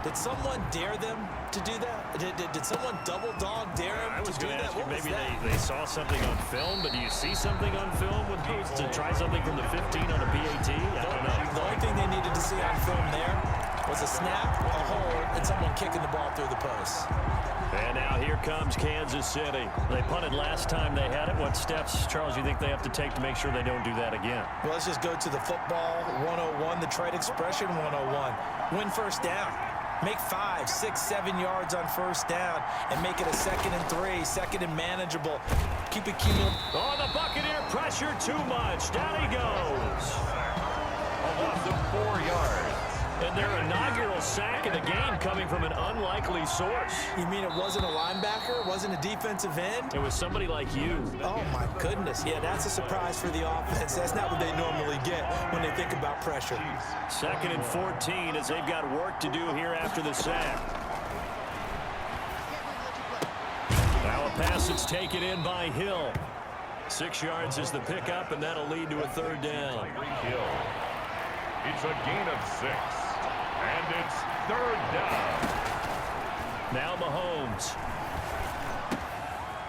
Did someone dare them to do that? Did someone double dog dare them to do that? What maybe they saw something on film, but do you see something on film with those to try something from the 15 on a PAT? I don't know. The only thing they needed to see on film there was a snap, a hold, and someone kicking the ball through the post. And now here comes Kansas City. They punted last time they had it. What steps, Charles, you think they have to take to make sure they don't do that again? Well, let's just go to the football 101, the trade expression 101. Win first down. Make 5, 6, 7 yards on first down and make it a 2nd and 3, 2nd and manageable. Keep it cumulative. Oh, the Buccaneer pressure too much. Down he goes. A loss of 4 yards. And their inaugural sack of the game coming from an unlikely source. You mean it wasn't a linebacker? It wasn't a defensive end? It was somebody like you. Oh, my goodness. Yeah, that's a surprise for the offense. That's not what they normally get when they think about pressure. 2nd and 14 as they've got work to do here after the sack. Now a pass that's taken in by Hill. 6 yards is the pickup, and that'll lead to a 3rd down. It's a gain of 6. And it's 3rd down. Now Mahomes.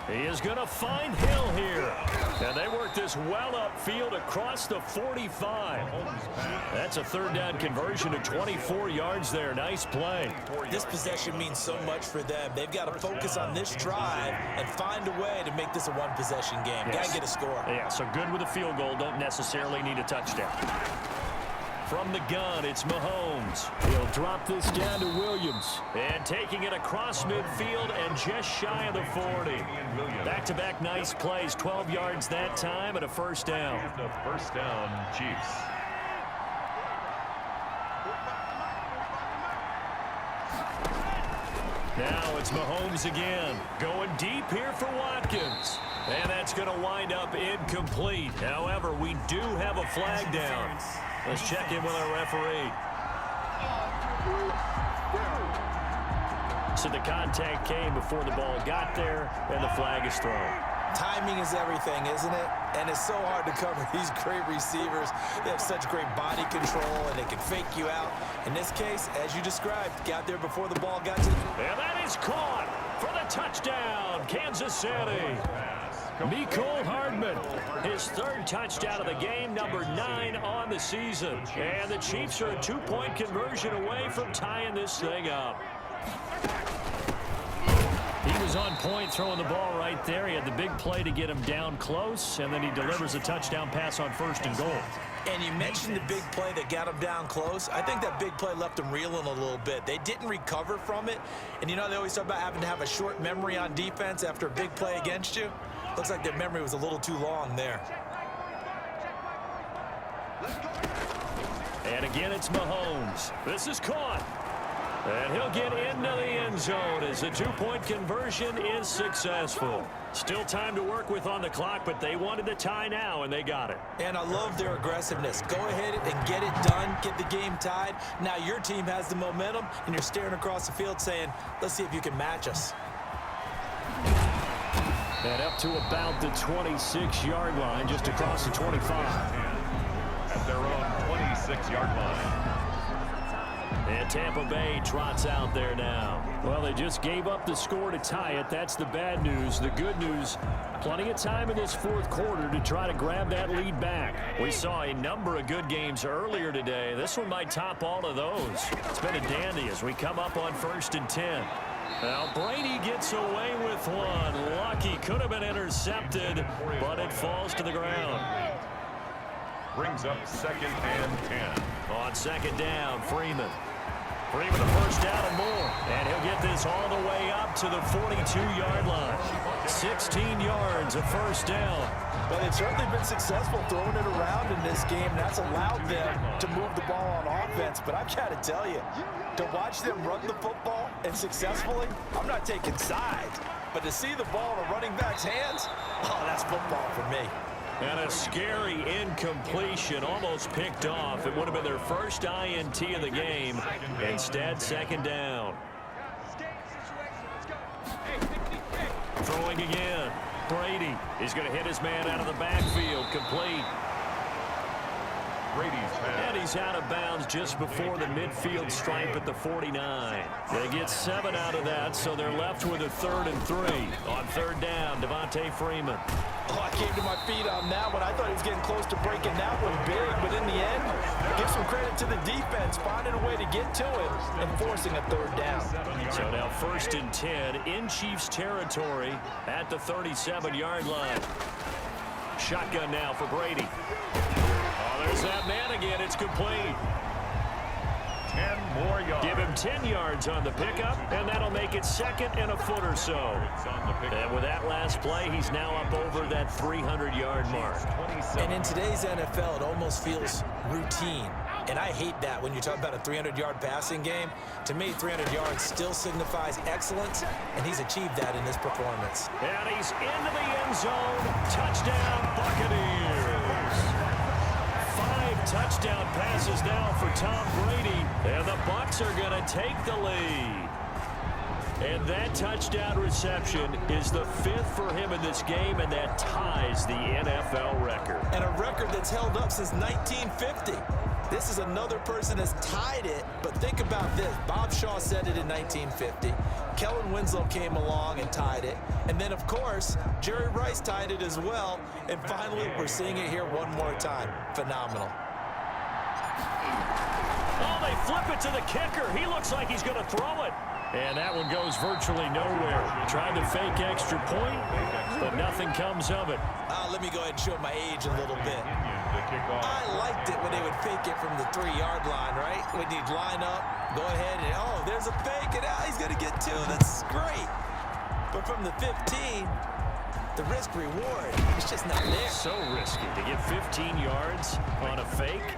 He is going to find Hill here. And they work this well upfield across the 45. That's a 3rd down conversion to 24 yards there. Nice play. This possession means so much for them. They've got to focus on this drive and find a way to make this a one-possession game. Got to get a score. Yeah, so good with a field goal. Don't necessarily need a touchdown. From the gun, it's Mahomes. He'll drop this down to Williams. And taking it across midfield and just shy of the 40. Back-to-back nice plays. 12 yards that time and a 1st down. The 1st down, Chiefs. Now it's Mahomes again. Going deep here for Watkins. And that's going to wind up incomplete. However, we do have a flag down. Let's check in with our referee. So the contact came before the ball got there, and the flag is thrown. Timing is everything, isn't it? And it's so hard to cover these great receivers. They have such great body control, and they can fake you out. In this case, as you described, got there before the ball got to... And that is caught for the touchdown, Kansas City. Mecole Hardman, his 3rd touchdown of the game, number 9 on the season. And the Chiefs are a 2-point conversion away from tying this thing up. He was on point throwing the ball right there. He had the big play to get him down close, and then he delivers a touchdown pass on 1st and goal. And you mentioned the big play that got him down close. I think that big play left him reeling a little bit. They didn't recover from it. And you know, they always talk about having to have a short memory on defense after a big play against you. Looks like their memory was a little too long there. And again, it's Mahomes. This is caught. And he'll get into the end zone as the 2-point conversion is successful. Still time to work with on the clock, but they wanted the tie now, and they got it. And I love their aggressiveness. Go ahead and get it done, get the game tied. Now your team has the momentum, and you're staring across the field saying, let's see if you can match us. And up to about the 26-yard line, just across the 25. At their own 26-yard line. And Tampa Bay trots out there now. Well, they just gave up the score to tie it. That's the bad news. The good news, plenty of time in this 4th quarter to try to grab that lead back. We saw a number of good games earlier today. This one might top all of those. It's been a dandy as we come up on 1st and 10. Now Brady gets away with one. Lucky, could have been intercepted, but it falls to the ground. Brings up 2nd and 10. On 2nd down, Freeman. Freeman the 1st down and more. And he'll get this all the way up to the 42-yard line. 16 yards of 1st down. Well, they've certainly been successful throwing it around in this game. That's allowed them to move the ball on offense. But I've got to tell you, to watch them run the football and successfully, I'm not taking sides. But to see the ball in a running back's hands, oh, that's football for me. And a scary incompletion, almost picked off. It would have been their first INT of the game. Instead, 2nd down. Throwing again. Brady. He's going to hit his man out of the backfield. Complete. Brady's pass. And he's out of bounds just before the midfield stripe at the 49. They get 7 out of that, so they're left with a 3rd and 3. On 3rd down, Devontae Freeman. Oh, I came to my feet on that one. I thought he was getting close to breaking that one big, but in the end, give some credit to the defense, finding a way to get to it and forcing a 3rd down. So now 1st and 10 in Chiefs territory at the 37-yard line. Shotgun now for Brady. Oh, there's that man again. It's complete. 10 more yards. Give him 10 yards on the pickup, and that'll make it 2nd and a foot or so. And with that last play, he's now up over that 300-yard mark. And in today's NFL, it almost feels routine. And I hate that when you talk about a 300-yard passing game. To me, 300 yards still signifies excellence, and he's achieved that in this performance. And he's into the end zone. Touchdown, Buccaneers. 5 touchdown passes now for Tom Brady, and the Bucs are going to take the lead. And that touchdown reception is the 5th for him in this game, and that ties the NFL record. And a record that's held up since 1950. This is another person that's tied it, but think about this. Bob Shaw said it in 1950. Kellen Winslow came along and tied it. And then, of course, Jerry Rice tied it as well. And finally, we're seeing it here one more time. Phenomenal. Oh, they flip it to the kicker. He looks like he's going to throw it. And that one goes virtually nowhere. Tried to fake extra point, but nothing comes of it. Let me go ahead and show my age a little bit. I liked it when they would fake it from the 3-yard line, right? When you'd line up, go ahead and, oh, there's a fake, and he's going to get 2. That's great. But from the 15, the risk-reward, it's just not there. So risky to get 15 yards on a fake.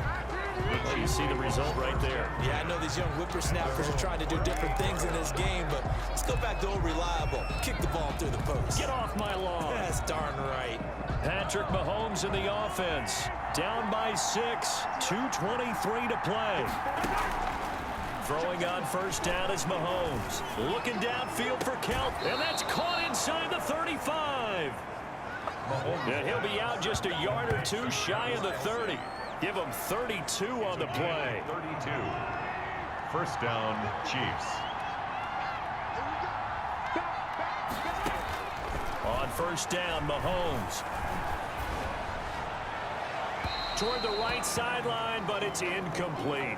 Well, you see the result right there. Yeah, I know these young whippersnappers are trying to do different things in this game, but let's go back to old reliable. Kick the ball through the post. Get off my lawn. That's darn right. Patrick Mahomes in the offense. Down by 6. 2:23 to play. Throwing on 1st down is Mahomes. Looking downfield for Kelp, and that's caught inside the 35. And he'll be out just a yard or 2 shy of the 30. Give him 32 on the play. 32. 1st down, Chiefs. On 1st down, Mahomes. Toward the right sideline, but it's incomplete.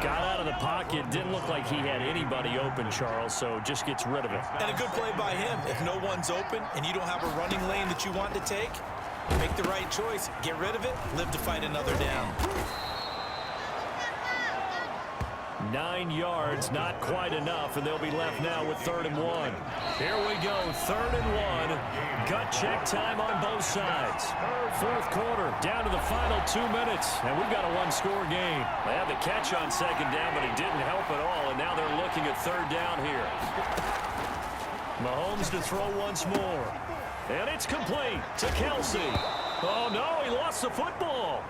Got out of the pocket. Didn't look like he had anybody open, Charles, so just gets rid of it. And a good play by him. If no one's open and you don't have a running lane that you want to take, make the right choice. Get rid of it. Live to fight another down. 9 yards, not quite enough, and they'll be left now with 3rd and 1. Here we go, 3rd and 1. Gut check time on both sides. 4th quarter, down to the final 2 minutes, and we've got a 1-score game. They had the catch on 2nd down, but he didn't help at all, and now they're looking at 3rd down here. Mahomes to throw once more. And it's complete to Kelsey. Oh, no, he lost the football.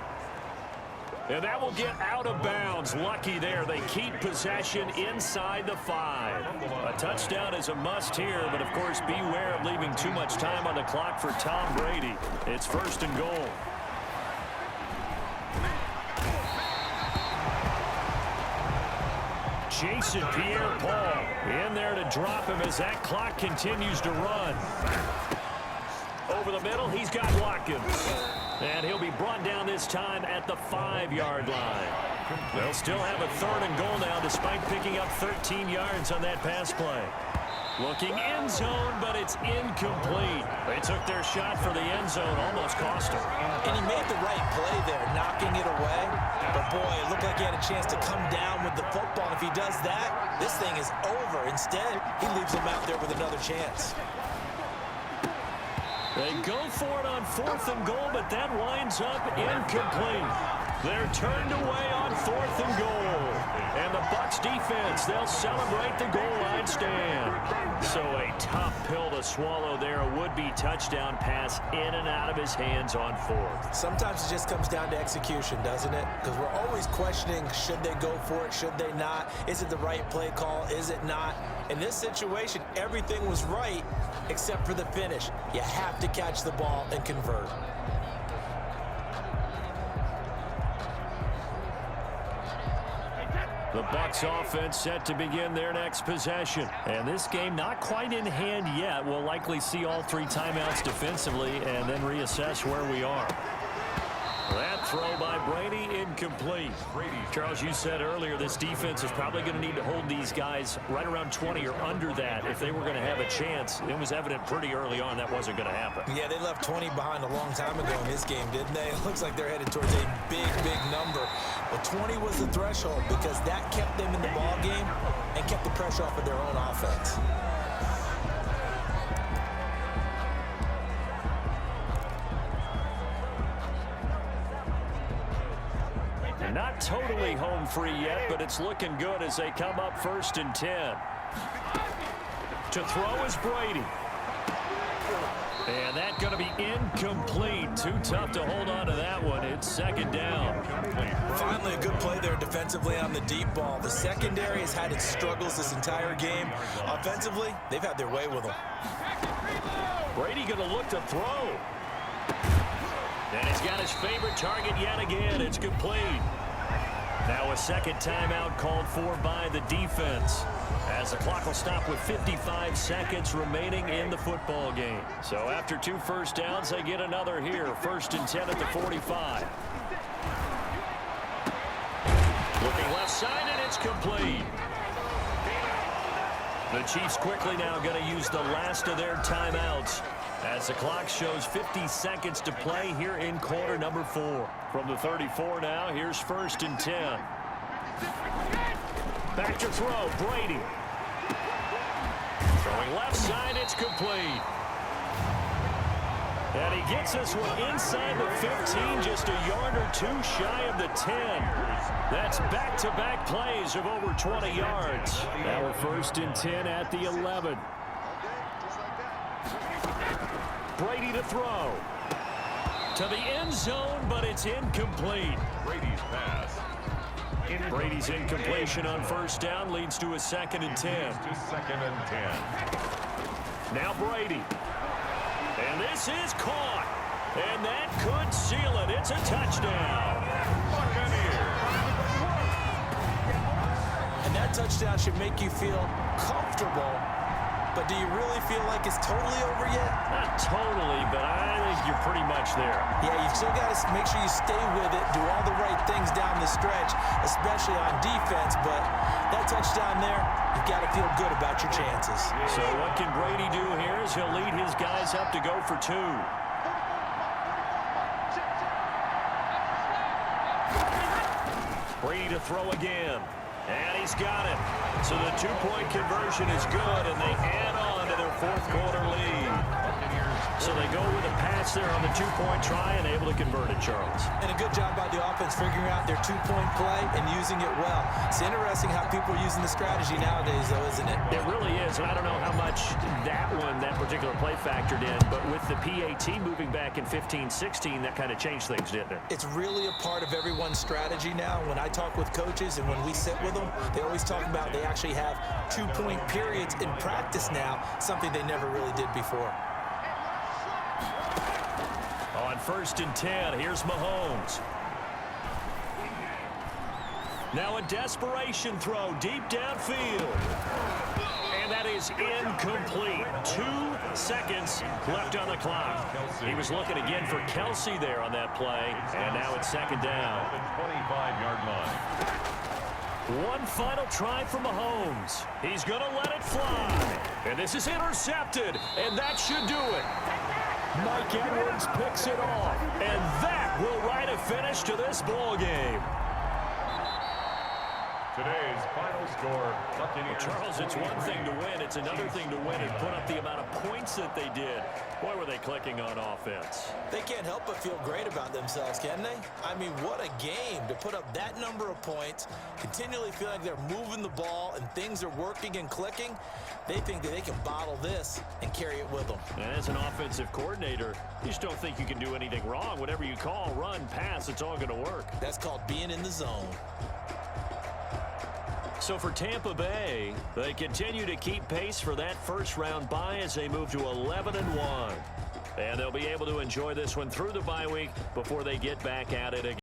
And that will get out of bounds. Lucky there. They keep possession inside the 5. A touchdown is a must here, but, of course, beware of leaving too much time on the clock for Tom Brady. It's 1st and goal. Jason Pierre-Paul in there to drop him as that clock continues to run. Over the middle, he's got Watkins. And he'll be brought down this time at the 5-yard line. They'll still have a 3rd and goal now despite picking up 13 yards on that pass play. Looking end zone, but it's incomplete. They took their shot for the end zone, almost cost him. And he made the right play there, knocking it away. But, boy, it looked like he had a chance to come down with the football. If he does that, this thing is over. Instead, he leaves him out there with another chance. They go for it on 4th and goal, but that winds up incomplete. They're turned away on 4th and goal. And the Bucs defense, they'll celebrate the goal line stand. So a tough pill to swallow there. A would-be touchdown pass in and out of his hands on 4th. Sometimes it just comes down to execution, doesn't it? Because we're always questioning, should they go for it, should they not? Is it the right play call, is it not? In this situation, everything was right except for the finish. You have to catch the ball and convert. The Bucs offense set to begin their next possession. And this game not quite in hand yet. We'll likely see all 3 timeouts defensively and then reassess where we are. That throw by Brady incomplete. Charles, you said earlier this defense is probably going to need to hold these guys right around 20 or under that if they were going to have a chance. It was evident pretty early on that wasn't going to happen. Yeah, they left 20 behind a long time ago in this game, didn't they? It looks like they're headed towards a big, big number. But 20 was the threshold because that kept them in the ball game and kept the pressure off of their own offense. Not totally home free yet, but it's looking good as they come up 1st and 10. To throw is Brady. And that's going to be incomplete. Too tough to hold on to that one. It's 2nd down. Finally, a good play there defensively on the deep ball. The secondary has had its struggles this entire game. Offensively, they've had their way with them. Brady going to look to throw. And he's got his favorite target yet again. It's complete. Now a 2nd timeout called for by the defense, as the clock will stop with 55 seconds remaining in the football game. So after 2 first downs, they get another here. 1st and 10 at the 45. Looking left side, and it's complete. The Chiefs quickly now going to use the last of their timeouts, as the clock shows 50 seconds to play here in quarter number 4. From the 34 now, here's 1st and 10. Back to throw, Brady. Throwing left side, it's complete. And he gets this one inside the 15, just a yard or 2 shy of the 10. That's back-to-back plays of over 20 yards. Now we're 1st and 10 at the 11. Brady to throw. To the end zone, but it's incomplete. Brady's pass. Brady's incompletion on 1st down leads to a 2nd and 10. To 2nd and 10. Now Brady. And this is caught. And that could seal it. It's a touchdown. Buccaneers. And that touchdown should make you feel comfortable. But do you really feel like it's totally over yet? Not totally, but I think you're pretty much there. Yeah, you still got to make sure you stay with it, do all the right things down the stretch, especially on defense. But that touchdown there, you've got to feel good about your chances. So what can Brady do here is he'll lead his guys up to go for 2. Brady to throw again. And he's got it. So the 2-point conversion is good, and they add on to their 4th quarter lead. So they go with a pass there on the 2-point try and able to convert it, Charles. And a good job by the offense figuring out their 2-point play and using it well. It's interesting how people are using the strategy nowadays, though, isn't it? It really is, and I don't know how much that particular play factored in, but with the PAT moving back in 15-16, that kind of changed things, didn't it? It's really a part of everyone's strategy now. When I talk with coaches and when we sit with them, they always talk about they actually have 2-point periods in practice now, something they never really did before. On 1st and 10, here's Mahomes. Now a desperation throw deep downfield. And that is incomplete. 2 seconds left on the clock. He was looking again for Kelsey there on that play. And now it's 2nd down. 25-yard line. One final try for Mahomes. He's going to let it fly. And this is intercepted. And that should do it. Mike Edwards picks it off. And that will write a finish to this ball game. Today's final score, Buccaneers. Charles, it's one thing to win. It's another thing to win and put up the amount of points that they did. Boy, were they clicking on offense. They can't help but feel great about themselves, can they? I mean, what a game to put up that number of points, continually feel like they're moving the ball and things are working and clicking. They think that they can bottle this and carry it with them. And as an offensive coordinator, you just don't think you can do anything wrong. Whatever you call, run, pass, it's all going to work. That's called being in the zone. So for Tampa Bay, they continue to keep pace for that first-round bye as they move to 11-1. And they'll be able to enjoy this one through the bye week before they get back at it again.